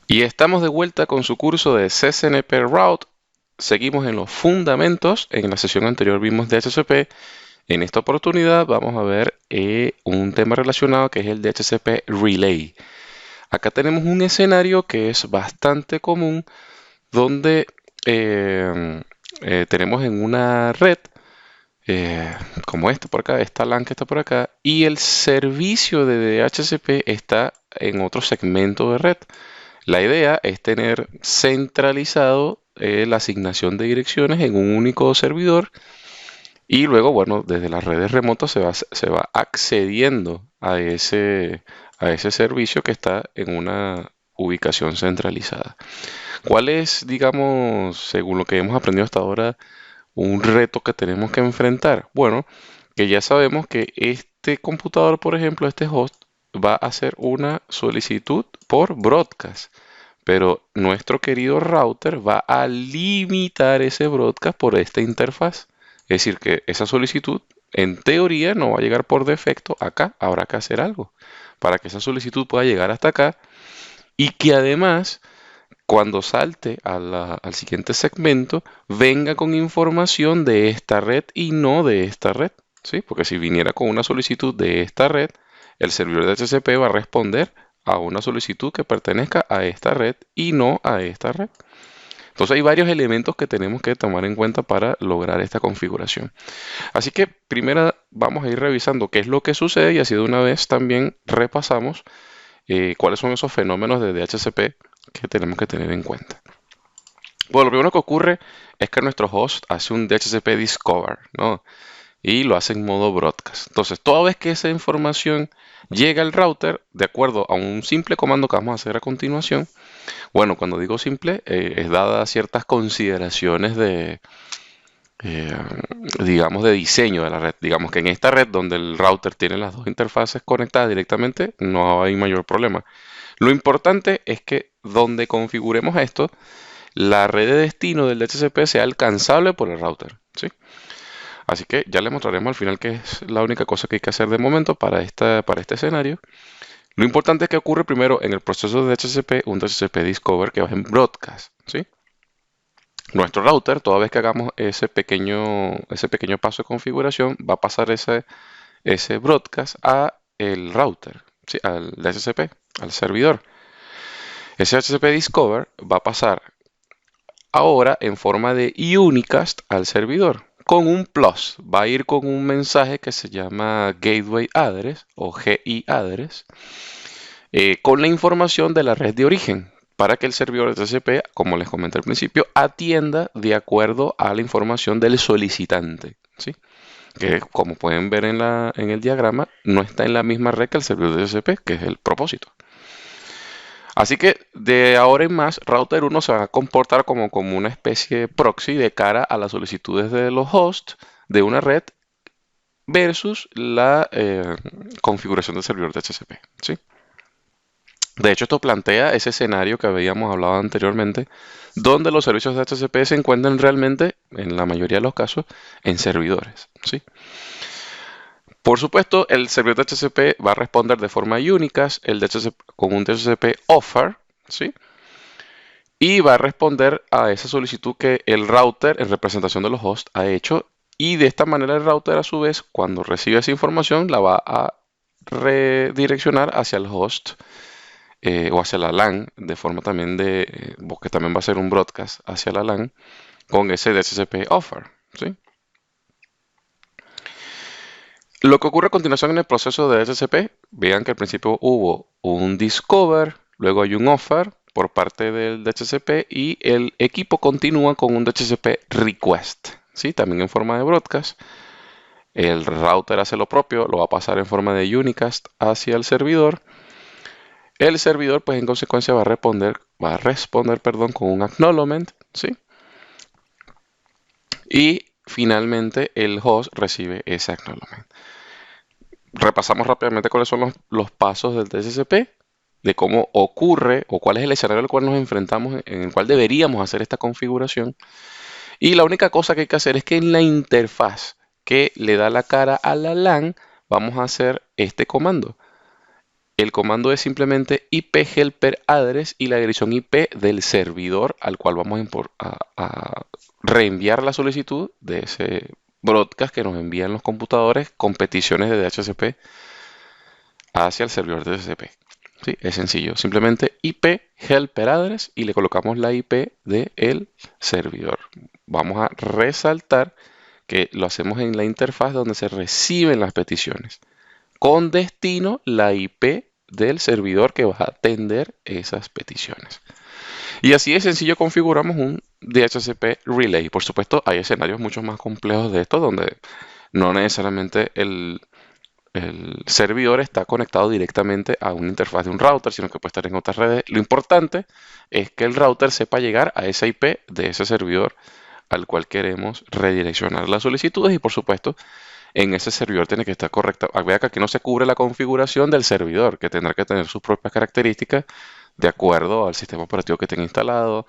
Y estamos de vuelta con su curso de CCNP Route. Seguimos en los fundamentos. En la sesión anterior vimos DHCP. En esta oportunidad vamos a ver un tema relacionado que es el DHCP Relay. Acá tenemos un escenario que es bastante común donde tenemos en una red como esta por acá, esta LAN que está por acá, y el servicio de DHCP está en otro segmento de red. La idea es tener centralizado la asignación de direcciones en un único servidor y luego, bueno, desde las redes remotas se va accediendo a ese servicio que está en una ubicación centralizada. ¿Cuál es, digamos, según lo que hemos aprendido hasta ahora, un reto que tenemos que enfrentar? Bueno, que ya sabemos que este computador, por ejemplo, este host, va a hacer una solicitud por broadcast. Pero nuestro querido router va a limitar ese broadcast por esta interfaz. Es decir, que esa solicitud, en teoría, no va a llegar por defecto acá. Habrá que hacer algo para que esa solicitud pueda llegar hasta acá y que además, cuando salte al siguiente segmento, venga con información de esta red y no de esta red. ¿Sí? Porque si viniera con una solicitud de esta red, el servidor de HCP va a responder a una solicitud que pertenezca a esta red y no a esta red. Entonces hay varios elementos que tenemos que tomar en cuenta para lograr esta configuración. Así que primero vamos a ir revisando qué es lo que sucede y así de una vez también repasamos cuáles son esos fenómenos de DHCP que tenemos que tener en cuenta. Bueno, lo primero que ocurre es que nuestro host hace un DHCP discover, ¿no? Y lo hace en modo broadcast. Entonces, toda vez que esa información llega al router, de acuerdo a un simple comando que vamos a hacer a continuación, bueno, cuando digo simple, es dada ciertas consideraciones eh, digamos, de diseño de la red. Digamos que en esta red donde el router tiene las dos interfaces conectadas directamente, no hay mayor problema. Lo importante es que donde configuremos esto, la red de destino del DHCP sea alcanzable por el router, ¿sí? Así que ya le mostraremos al final que es la única cosa que hay que hacer de momento para este escenario. Lo importante es que ocurre primero en el proceso de DHCP, un DHCP discover que va en broadcast, ¿sí? Nuestro router, toda vez que hagamos ese pequeño paso de configuración, va a pasar ese broadcast a el router, ¿sí? Al DHCP, al servidor. Ese DHCP discover va a pasar ahora en forma de unicast al servidor. Con un plus, va a ir con un mensaje que se llama Gateway Address o GI Address, con la información de la red de origen, para que el servidor de TCP, como les comenté al principio, atienda de acuerdo a la información del solicitante, ¿sí? Que como pueden ver en el diagrama, no está en la misma red que el servidor de TCP, que es el propósito. Así que de ahora en más, Router 1 se va a comportar como una especie de proxy de cara a las solicitudes de los hosts de una red versus la configuración del servidor de HCP, ¿sí? De hecho, esto plantea ese escenario que habíamos hablado anteriormente, donde los servicios de HCP se encuentran realmente, en la mayoría de los casos, en servidores, ¿sí? Por supuesto, el servidor de HCP va a responder de forma unicast, el DHCP, con un DHCP offer, ¿sí? Y va a responder a esa solicitud que el router en representación de los hosts ha hecho y de esta manera el router a su vez cuando recibe esa información la va a redireccionar hacia el host o hacia la LAN de forma también porque también va a ser un broadcast hacia la LAN con ese DHCP offer, ¿sí? Lo que ocurre a continuación en el proceso de DHCP, vean que al principio hubo un discover, luego hay un offer por parte del DHCP y el equipo continúa con un DHCP request, ¿sí? También en forma de broadcast. El router hace lo propio, lo va a pasar en forma de unicast hacia el servidor. El servidor, pues en consecuencia va a responder, perdón, con un acknowledgement, ¿sí? Y finalmente el host recibe ese acknowledgement. Repasamos rápidamente cuáles son los pasos del DHCP, de cómo ocurre o cuál es el escenario al cual nos enfrentamos, en el cual deberíamos hacer esta configuración. Y la única cosa que hay que hacer es que en la interfaz que le da la cara a la LAN, vamos a hacer este comando. El comando es simplemente IP helper address y la dirección IP del servidor al cual vamos a reenviar la solicitud de ese broadcast que nos envían los computadores con peticiones de DHCP hacia el servidor de DHCP. ¿Sí? Es sencillo, simplemente IP helper address y le colocamos la IP del servidor. Vamos a resaltar que lo hacemos en la interfaz donde se reciben las peticiones, con destino la IP del servidor que va a atender esas peticiones. Y así de sencillo configuramos un DHCP relay. Por supuesto, hay escenarios mucho más complejos de esto donde no necesariamente el servidor está conectado directamente a una interfaz de un router, sino que puede estar en otras redes. Lo importante es que el router sepa llegar a esa IP de ese servidor al cual queremos redireccionar las solicitudes y por supuesto en ese servidor tiene que estar correcta. Vea que aquí no se cubre la configuración del servidor, que tendrá que tener sus propias características de acuerdo al sistema operativo que tenga instalado,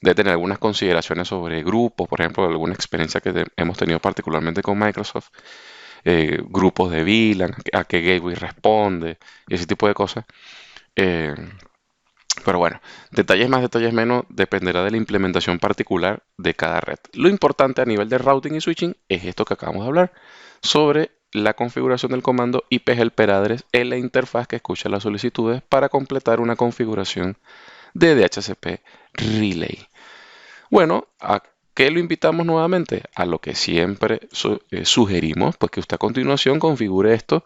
de tener algunas consideraciones sobre grupos, por ejemplo, alguna experiencia que hemos tenido particularmente con Microsoft, grupos de VLAN, a qué gateway responde, y ese tipo de cosas. Eh, pero bueno, detalles más, detalles menos, dependerá de la implementación particular de cada red. Lo importante a nivel de routing y switching es esto que acabamos de hablar, sobre la configuración del comando IP helper address en la interfaz que escucha las solicitudes para completar una configuración de DHCP relay. Bueno, ¿a qué lo invitamos nuevamente? A lo que siempre sugerimos, pues que usted a continuación configure esto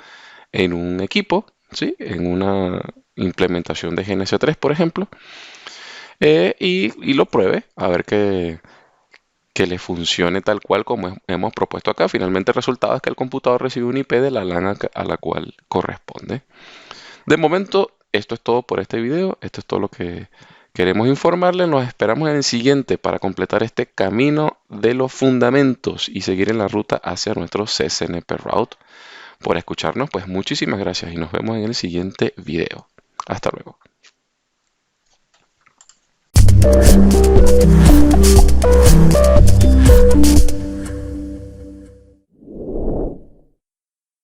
en un equipo, ¿sí? En una implementación de GNS3, por ejemplo, y lo pruebe a ver que le funcione tal cual como hemos propuesto acá. Finalmente el resultado es que el computador recibe un IP de la LAN a la cual corresponde. De momento, esto es todo por este video. Esto es todo lo que queremos informarle. Nos esperamos en el siguiente para completar este camino de los fundamentos y seguir en la ruta hacia nuestro CCNP Route. Por escucharnos, pues muchísimas gracias y nos vemos en el siguiente video. Hasta luego.